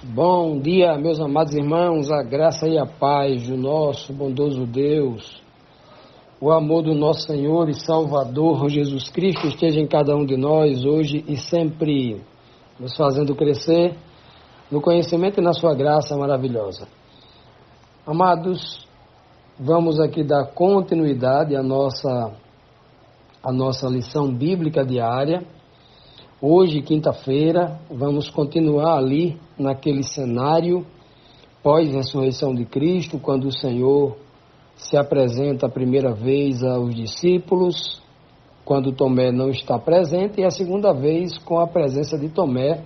Bom dia, meus amados irmãos, a graça e a paz do nosso bondoso Deus, o amor do nosso Senhor e Salvador Jesus Cristo esteja em cada um de nós hoje e sempre, nos fazendo crescer no conhecimento e na sua graça maravilhosa. Amados, vamos aqui dar continuidade à nossa lição bíblica diária. Hoje, quinta-feira, vamos continuar ali naquele cenário pós-ressurreição de Cristo, quando o Senhor se apresenta a primeira vez aos discípulos, quando Tomé não está presente, e a segunda vez com a presença de Tomé,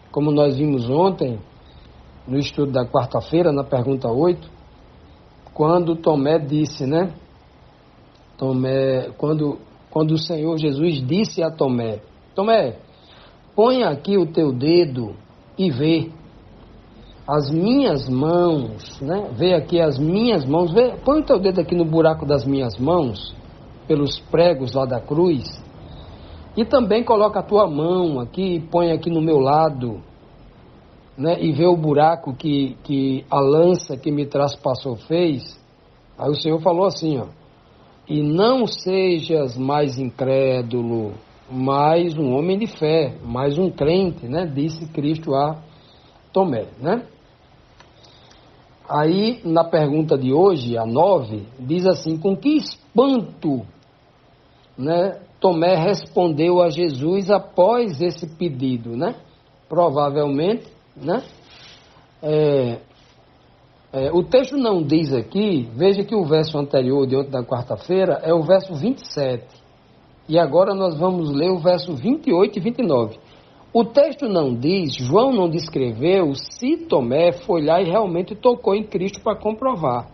como nós vimos ontem, no estudo da quarta-feira, na pergunta 8, quando Tomé disse, quando o Senhor Jesus disse a Tomé, Tomé, põe aqui o teu dedo e vê as minhas mãos, Vê aqui as minhas mãos, põe o teu dedo aqui no buraco das minhas mãos, pelos pregos lá da cruz, e também coloca a tua mão aqui, põe aqui no meu lado, e vê o buraco que a lança que me traspassou fez. Aí o Senhor falou assim, e não sejas mais incrédulo, mais um homem de fé, mais um crente, disse Cristo a Tomé, Aí, na pergunta de hoje, a 9, diz assim, com que espanto, Tomé respondeu a Jesus após esse pedido, Provavelmente, o texto não diz aqui, veja que o verso anterior de ontem da quarta-feira é o verso 27, e agora nós vamos ler o verso 28 e 29. O texto não diz, João não descreveu se Tomé foi lá e realmente tocou em Cristo para comprovar.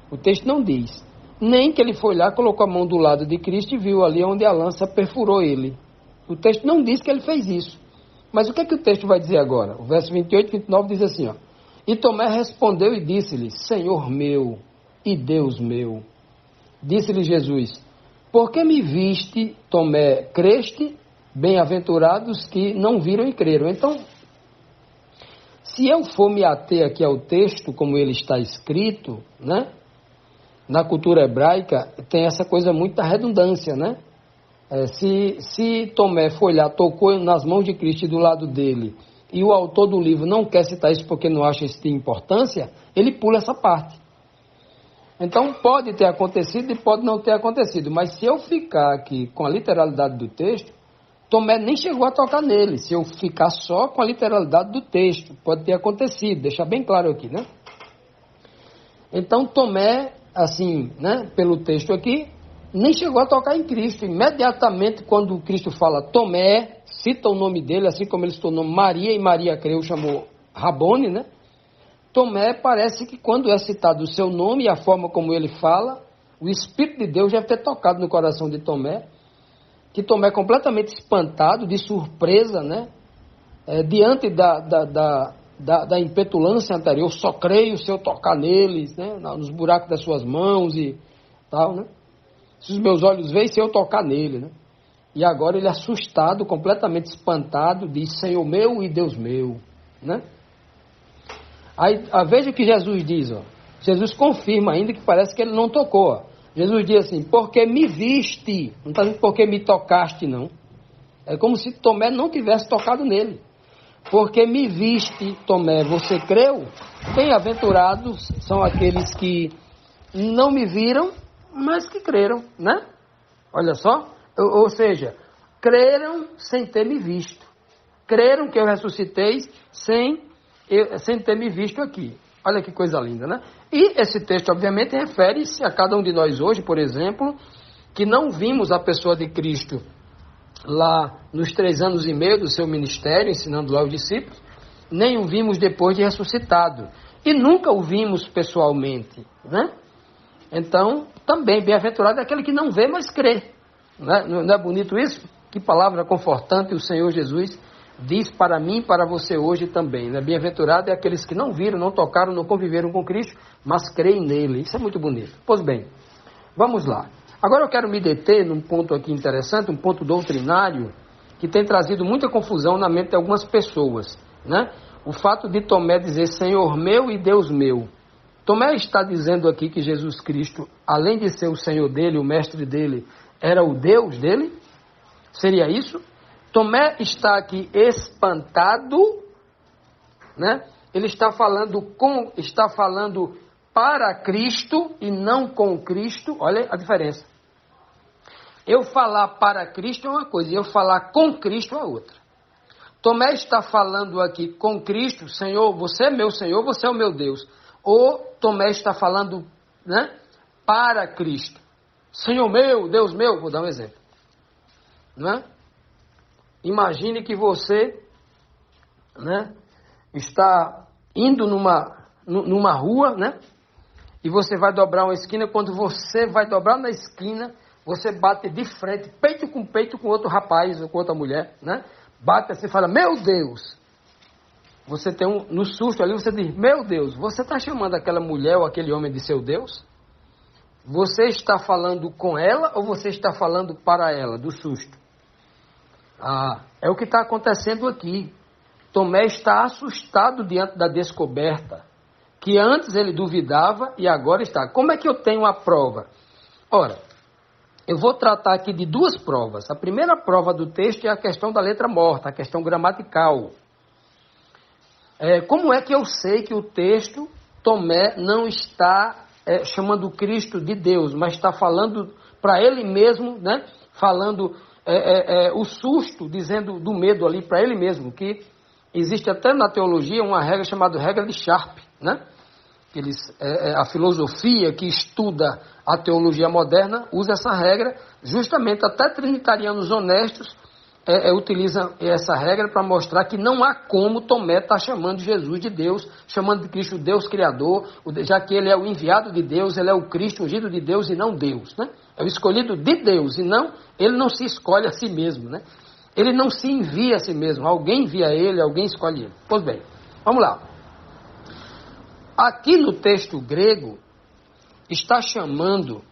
O texto não diz. Nem que ele foi lá, colocou a mão do lado de Cristo e viu ali onde a lança perfurou ele. O texto não diz que ele fez isso. Mas o que é que o texto vai dizer agora? O verso 28 e 29 diz assim, E Tomé respondeu e disse-lhe, Senhor meu e Deus meu. Disse-lhe Jesus, por que me viste, Tomé, creste? Bem-aventurados que não viram e creram. Então, se eu for me ater aqui ao texto, como ele está escrito, na cultura hebraica, tem essa coisa muito da redundância, Se Tomé foi lá, tocou nas mãos de Cristo e do lado dele, e o autor do livro não quer citar isso porque não acha isso de importância, ele pula essa parte. Então, pode ter acontecido e pode não ter acontecido, mas se eu ficar aqui com a literalidade do texto, Tomé nem chegou a tocar nele. Se eu ficar só com a literalidade do texto, pode ter acontecido, deixar bem claro aqui, Então, Tomé, assim, pelo texto aqui, nem chegou a tocar em Cristo. Imediatamente, quando Cristo fala Tomé, cita o nome dele, assim como ele citou o nome Maria, e Maria creu, chamou Rabone, Tomé parece que quando é citado o seu nome e a forma como ele fala, o Espírito de Deus deve ter tocado no coração de Tomé, que Tomé completamente espantado, de surpresa, diante da impetulância anterior, só creio se eu tocar neles, nos buracos das suas mãos e tal, Se os meus olhos veem, se eu tocar nele, E agora ele assustado, completamente espantado, diz, Senhor meu e Deus meu, Aí, veja o que Jesus diz, Jesus confirma ainda que parece que ele não tocou, Jesus diz assim, porque me viste, não está dizendo porque me tocaste, não. É como se Tomé não tivesse tocado nele. Porque me viste, Tomé, você creu? Bem-aventurados são aqueles que não me viram, mas que creram, Olha só, ou seja, creram sem ter me visto. Creram que eu ressuscitei sem ter me visto aqui. Olha que coisa linda, E esse texto, obviamente, refere-se a cada um de nós hoje, por exemplo, que não vimos a pessoa de Cristo lá nos 3 anos e meio do seu ministério, ensinando lá os discípulos, nem o vimos depois de ressuscitado. E nunca o vimos pessoalmente, Então, também, bem-aventurado é aquele que não vê, mas crê. Não é bonito isso? Que palavra confortante o Senhor Jesus diz para mim e para você hoje também, Bem-aventurado é aqueles que não viram, não tocaram, não conviveram com Cristo, mas creem nele. Isso é muito bonito. Pois bem, vamos lá. Agora eu quero me deter num ponto aqui interessante, um ponto doutrinário, que tem trazido muita confusão na mente de algumas pessoas, o fato de Tomé dizer Senhor meu e Deus meu. Tomé está dizendo aqui que Jesus Cristo, além de ser o Senhor dele, o mestre dele, era o Deus dele? Seria isso? Tomé está aqui espantado, né? Ele está falando para Cristo e não com Cristo. Olha a diferença. Eu falar para Cristo é uma coisa, e eu falar com Cristo é outra. Tomé está falando aqui com Cristo, Senhor, você é meu Senhor, você é o meu Deus. Ou Tomé está falando, né, para Cristo. Senhor meu, Deus meu, vou dar um exemplo. Né? Imagine que você, né, está indo numa rua, né? E você vai dobrar uma esquina. Quando você vai dobrar na esquina, você bate de frente, peito com outro rapaz ou com outra mulher, né? Bate assim e fala, meu Deus. Você tem no susto ali, você diz, meu Deus, você está chamando aquela mulher ou aquele homem de seu Deus? Você está falando com ela ou você está falando para ela, do susto? É o que está acontecendo aqui. Tomé está assustado diante da descoberta, que antes ele duvidava e agora está. Como é que eu tenho a prova? Ora, eu vou tratar aqui de duas provas. A primeira prova do texto é a questão da letra morta, a questão gramatical. Como é que eu sei que o texto, Tomé, não está chamando Cristo de Deus, mas está falando para ele mesmo, né? Falando o susto, dizendo do medo ali para ele mesmo, que existe até na teologia uma regra chamada regra de Sharp, né? A filosofia que estuda a teologia moderna usa essa regra, justamente até trinitarianos honestos utilizam essa regra para mostrar que não há como Tomé estar chamando Jesus de Deus, chamando de Cristo Deus Criador, já que ele é o enviado de Deus, ele é o Cristo ungido de Deus e não Deus, né? É o escolhido de Deus e não, ele não se escolhe a si mesmo, né? Ele não se envia a si mesmo, alguém envia ele, alguém escolhe ele. Pois bem, vamos lá. Aqui no texto grego, está chamando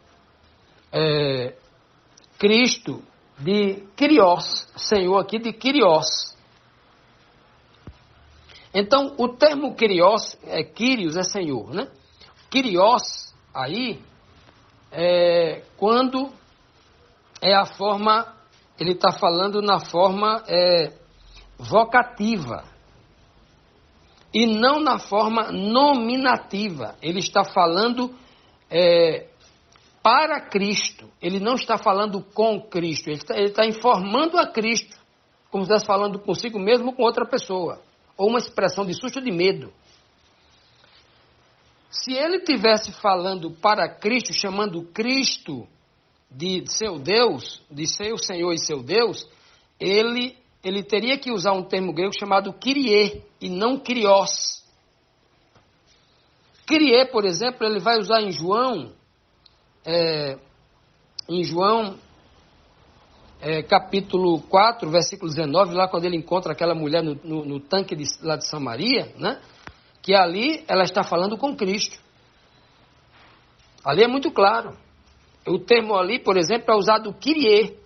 Cristo de Kyrios, Senhor aqui de Kyrios. Então, o termo Kyrios, Kyrios é Senhor, né? Kyrios, aí, quando é a forma, ele está falando na forma vocativa. E não na forma nominativa. Ele está falando para Cristo. Ele não está falando com Cristo. Ele está informando a Cristo, como se estivesse falando consigo mesmo ou com outra pessoa. Ou uma expressão de susto, de medo. Se ele estivesse falando para Cristo, chamando Cristo de seu Deus, de seu Senhor e seu Deus, ele teria que usar um termo grego chamado Kyrie e não Kyrios. Kyrie, por exemplo, ele vai usar em João, capítulo 4, versículo 19, lá quando ele encontra aquela mulher no tanque lá de Samaria, né? Que ali ela está falando com Cristo. Ali é muito claro. O termo ali, por exemplo, é usado Kyrie.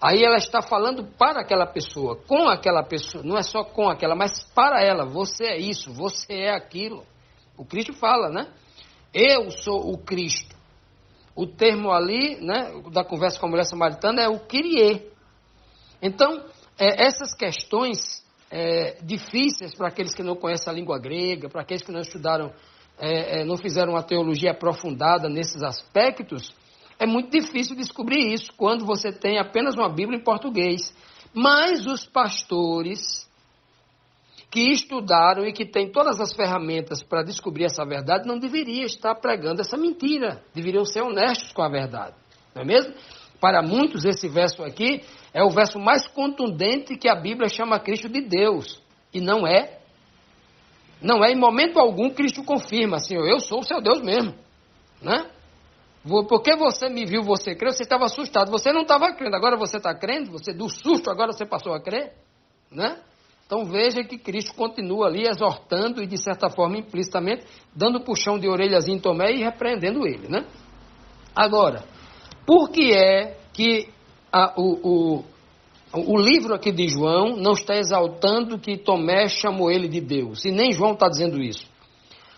Aí ela está falando para aquela pessoa, com aquela pessoa, não é só com aquela, mas para ela, você é isso, você é aquilo. O Cristo fala, né? Eu sou o Cristo. O termo ali, né, da conversa com a mulher samaritana é o Kyrie. Então, essas questões difíceis para aqueles que não conhecem a língua grega, para aqueles que não estudaram, não fizeram uma teologia aprofundada nesses aspectos, é muito difícil descobrir isso quando você tem apenas uma Bíblia em português. Mas os pastores que estudaram e que têm todas as ferramentas para descobrir essa verdade não deveriam estar pregando essa mentira. Deveriam ser honestos com a verdade. Não é mesmo? Para muitos, esse verso aqui é o verso mais contundente que a Bíblia chama Cristo de Deus. E não é. Não é em momento algum Cristo confirma assim, eu sou o seu Deus mesmo. Né? Porque você me viu, você creu, você estava assustado. Você não estava crendo, agora você está crendo? Você do susto, agora você passou a crer? Né? Então veja que Cristo continua ali exortando e de certa forma implicitamente dando puxão de orelhas em Tomé e repreendendo ele. Né? Agora, por que é que O livro aqui de João não está exaltando que Tomé chamou ele de Deus, e nem João está dizendo isso.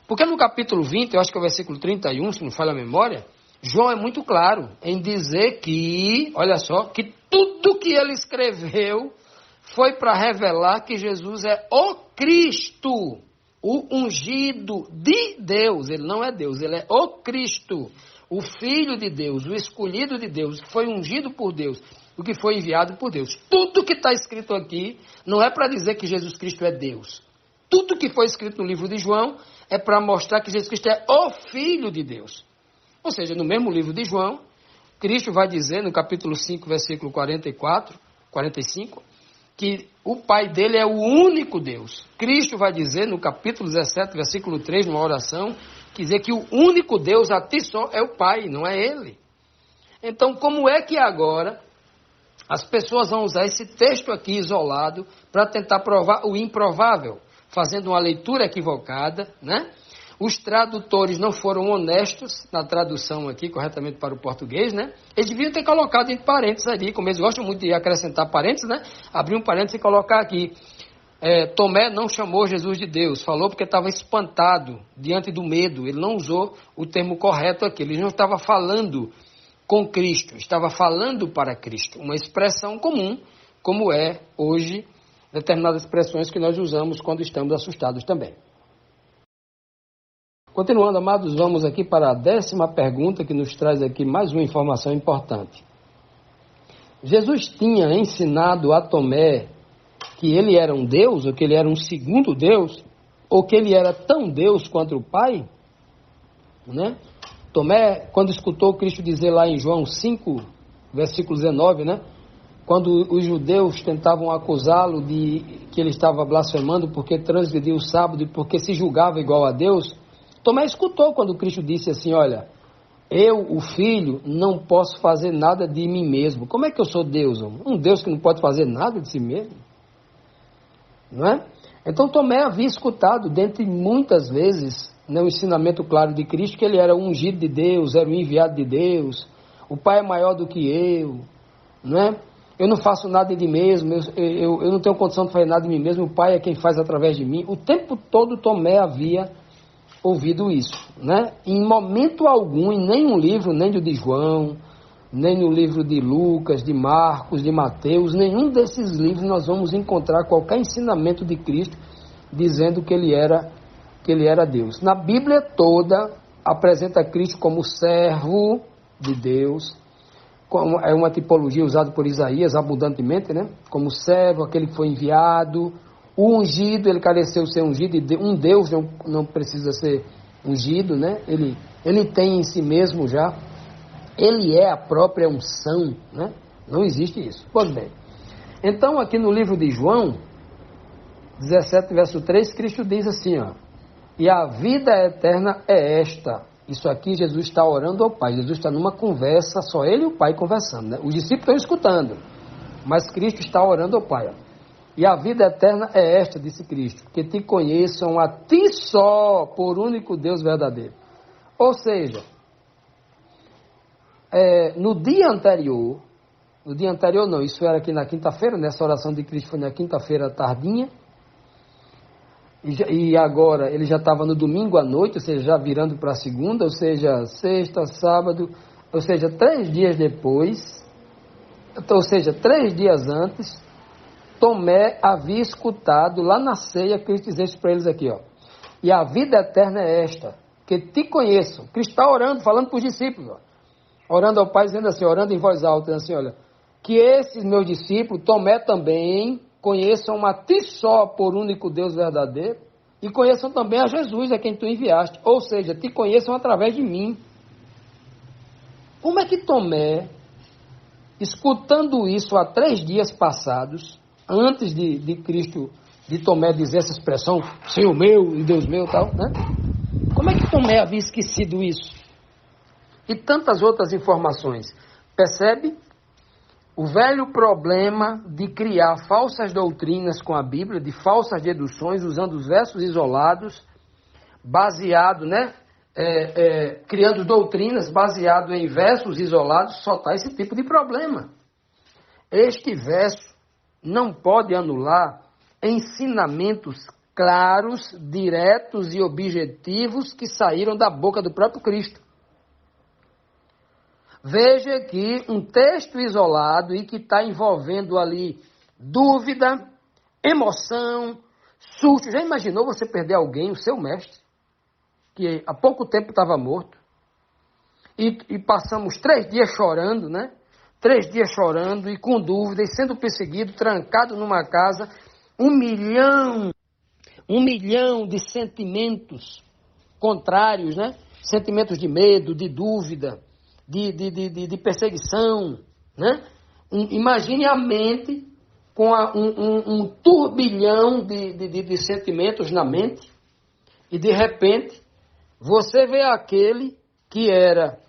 Porque no capítulo 20, eu acho que é o versículo 31, se não falha a memória, João é muito claro em dizer que, olha só, que tudo que ele escreveu foi para revelar que Jesus é o Cristo, o ungido de Deus. Ele não é Deus, ele é o Cristo, o Filho de Deus, o escolhido de Deus, que foi ungido por Deus, o que foi enviado por Deus. Tudo que está escrito aqui não é para dizer que Jesus Cristo é Deus. Tudo que foi escrito no livro de João é para mostrar que Jesus Cristo é o Filho de Deus. Ou seja, no mesmo livro de João, Cristo vai dizer no capítulo 5, versículo 45, que o Pai dele é o único Deus. Cristo vai dizer no capítulo 17, versículo 3, numa oração, quer dizer que o único Deus a ti só é o Pai, não é ele. Então, como é que agora as pessoas vão usar esse texto aqui isolado para tentar provar o improvável, fazendo uma leitura equivocada, né? Os tradutores não foram honestos na tradução aqui, corretamente para o português, né? Eles deviam ter colocado entre parênteses ali, como eles gostam muito de acrescentar parênteses, né? Abrir um parênteses e colocar aqui. Tomé não chamou Jesus de Deus, falou porque estava espantado diante do medo. Ele não usou o termo correto aqui, ele não estava falando com Cristo, estava falando para Cristo. Uma expressão comum, como é hoje determinadas expressões que nós usamos quando estamos assustados também. Continuando, amados, vamos aqui para a 10ª pergunta que nos traz aqui mais uma informação importante. Jesus tinha ensinado a Tomé que ele era um Deus, ou que ele era um segundo Deus, ou que ele era tão Deus quanto o Pai? Né? Tomé, quando escutou Cristo dizer lá em João 5, versículo 19, né? Quando os judeus tentavam acusá-lo de que ele estava blasfemando porque transgrediu o sábado e porque se julgava igual a Deus, Tomé escutou quando Cristo disse assim, olha, eu, o Filho, não posso fazer nada de mim mesmo. Como é que eu sou Deus? Um Deus que não pode fazer nada de si mesmo? Não é? Então Tomé havia escutado, dentre muitas vezes, no ensinamento claro de Cristo, que ele era o ungido de Deus, era o enviado de Deus, o Pai é maior do que eu, não é? Eu não faço nada de mim mesmo, eu não tenho condição de fazer nada de mim mesmo, o Pai é quem faz através de mim. O tempo todo Tomé havia ouvido isso, né? Em momento algum, em nenhum livro, nem do de João, nem no livro de Lucas, de Marcos, de Mateus, nenhum desses livros nós vamos encontrar qualquer ensinamento de Cristo dizendo que ele era Deus. Na Bíblia toda apresenta Cristo como servo de Deus, é uma tipologia usada por Isaías abundantemente, né? Como servo, aquele que foi enviado. O ungido, ele careceu ser ungido, e um Deus não precisa ser ungido, né? Ele tem em si mesmo já, ele é a própria unção, né? Não existe isso. Pois bem, então aqui no livro de João, 17, verso 3, Cristo diz assim, ó, e a vida eterna é esta. Isso aqui Jesus está orando ao Pai, Jesus está numa conversa, só ele e o Pai conversando, né? Os discípulos estão escutando, mas Cristo está orando ao Pai, ó. E a vida eterna é esta, disse Cristo, que te conheçam a ti só, por único Deus verdadeiro. Ou seja, no dia anterior não, isso era aqui na quinta-feira, nessa oração de Cristo foi na quinta-feira tardinha, e agora ele já estava no domingo à noite, ou seja, já virando para a segunda, ou seja, sexta, sábado, ou seja, 3 dias depois, ou seja, 3 dias antes, Tomé havia escutado lá na ceia Cristo dizer isso para eles aqui, ó. E a vida eterna é esta, que te conheçam. Cristo está orando, falando para os discípulos, ó. Orando ao Pai, dizendo assim, orando em voz alta, dizendo assim, olha, que esses meus discípulos, Tomé também, conheçam a ti só por único Deus verdadeiro, e conheçam também a Jesus, a quem tu enviaste. Ou seja, te conheçam através de mim. Como é que Tomé, escutando isso há 3 dias passados, antes de Cristo, de Tomé dizer essa expressão, Senhor meu e Deus meu e tal, né? Como é que Tomé havia esquecido isso? E tantas outras informações. Percebe? O velho problema de criar falsas doutrinas com a Bíblia, de falsas deduções, usando os versos isolados, baseado, né? Criando doutrinas baseado em versos isolados, só está esse tipo de problema. Este verso não pode anular ensinamentos claros, diretos e objetivos que saíram da boca do próprio Cristo. Veja que um texto isolado e que está envolvendo ali dúvida, emoção, susto. Já imaginou você perder alguém, o seu mestre, que há pouco tempo estava morto, e passamos 3 dias chorando, né? 3 dias chorando e com dúvida, e sendo perseguido, trancado numa casa, 1 milhão de sentimentos contrários, né? Sentimentos de medo, de dúvida, de perseguição, né? Imagine a mente com um turbilhão de sentimentos na mente, e de repente você vê aquele que era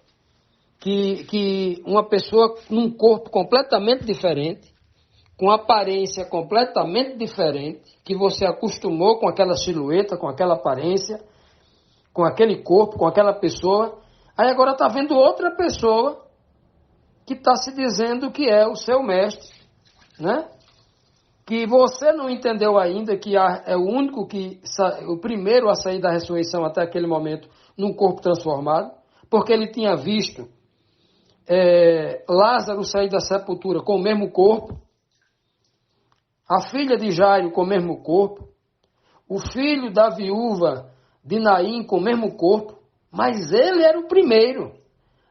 que uma pessoa num corpo completamente diferente, com aparência completamente diferente, que você acostumou com aquela silhueta, com aquela aparência, com aquele corpo, com aquela pessoa, aí agora está vendo outra pessoa que está se dizendo que é o seu mestre, né? Que você não entendeu ainda que é o único o primeiro a sair da ressurreição até aquele momento num corpo transformado, porque ele tinha visto Lázaro sair da sepultura com o mesmo corpo, a filha de Jairo com o mesmo corpo, o filho da viúva de Naim com o mesmo corpo, mas ele era o primeiro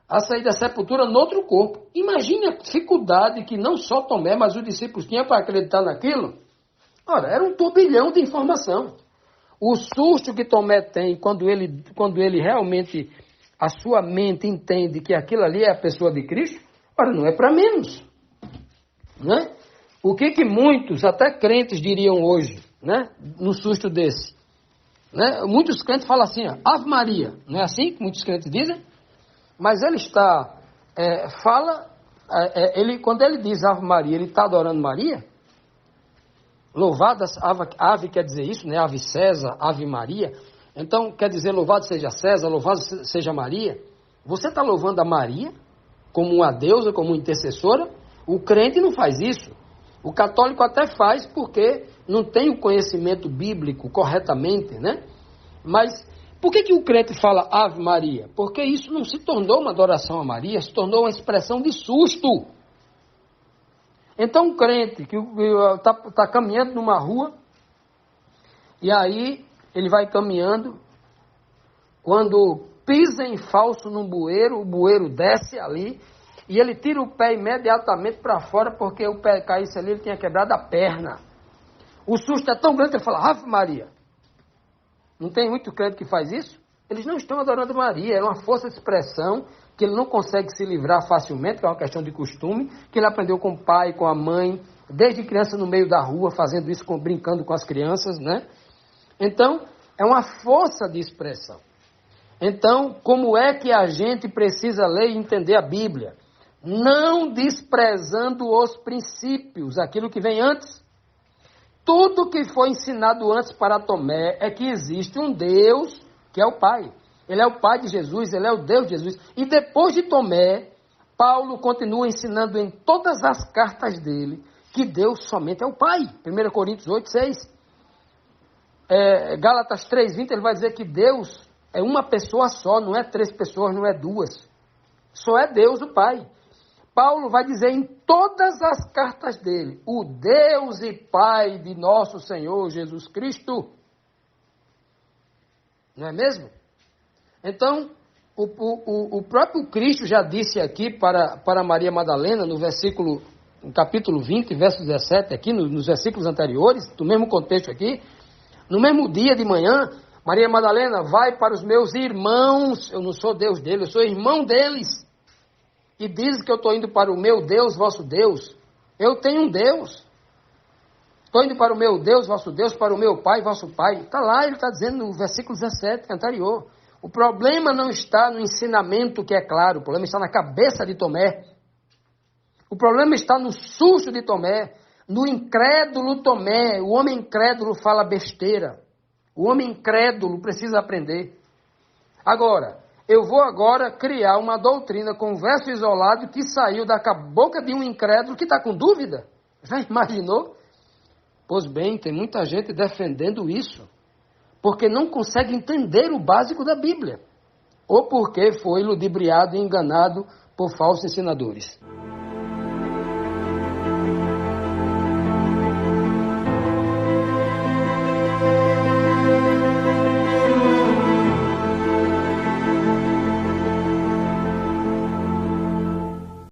a sair da sepultura no outro corpo. Imagine a dificuldade que não só Tomé, mas os discípulos tinham para acreditar naquilo. Ora, era um turbilhão de informação. O susto que Tomé tem quando ele realmente, a sua mente entende que aquilo ali é a pessoa de Cristo, ora, não é para menos. Né? O que muitos, até crentes, diriam hoje, né? No susto desse? Né? Muitos crentes falam assim, Ave Maria, não é assim que muitos crentes dizem? Mas ele está, quando ele diz Ave Maria, ele está adorando Maria? Louvada, ave quer dizer isso, né? Ave César, Ave Maria. Então, quer dizer louvado seja César, louvado seja Maria. Você está louvando a Maria como uma deusa, como uma intercessora? O crente não faz isso. O católico até faz porque não tem o conhecimento bíblico corretamente, né? Mas por que o crente fala Ave Maria? Porque isso não se tornou uma adoração a Maria, se tornou uma expressão de susto. Então um crente que está caminhando numa rua, e aí ele vai caminhando, quando pisa em falso num bueiro, o bueiro desce ali, e ele tira o pé imediatamente para fora, porque o pé caísse ali, ele tinha quebrado a perna. O susto é tão grande que ele fala, Ave Maria. Não tem muito crente que faz isso? Eles não estão adorando Maria, é uma força de expressão que ele não consegue se livrar facilmente, que é uma questão de costume, que ele aprendeu com o pai, com a mãe, desde criança no meio da rua, fazendo isso, brincando com as crianças, né? Então, é uma força de expressão. Então, como é que a gente precisa ler e entender a Bíblia? Não desprezando os princípios, aquilo que vem antes. Tudo que foi ensinado antes para Tomé é que existe um Deus que é o Pai. Ele é o Pai de Jesus, ele é o Deus de Jesus. E depois de Tomé, Paulo continua ensinando em todas as cartas dele que Deus somente é o Pai. 1 Coríntios 8, 6. Gálatas 3, 20, ele vai dizer que Deus é uma pessoa só, não é 3 pessoas, não é 2. Só é Deus o Pai. Paulo vai dizer em todas as cartas dele, o Deus e Pai de nosso Senhor Jesus Cristo. Não é mesmo? Então, o próprio Cristo já disse aqui para Maria Madalena, no capítulo 20, verso 17, aqui nos versículos anteriores, do mesmo contexto aqui, no mesmo dia de manhã, Maria Madalena vai para os meus irmãos, eu não sou Deus deles, eu sou irmão deles, e diz que eu estou indo para o meu Deus, vosso Deus. Eu tenho um Deus. Estou indo para o meu Deus, vosso Deus, para o meu Pai, vosso Pai. Está lá, ele está dizendo no versículo 17, anterior. O problema não está no ensinamento que é claro, o problema está na cabeça de Tomé. O problema está no susto de Tomé, no incrédulo Tomé. O homem incrédulo fala besteira. O homem incrédulo precisa aprender. Agora, eu vou agora criar uma doutrina com um verso isolado que saiu da boca de um incrédulo que está com dúvida. Já imaginou? Pois bem, tem muita gente defendendo isso, porque não consegue entender o básico da Bíblia, ou porque foi ludibriado e enganado por falsos ensinadores.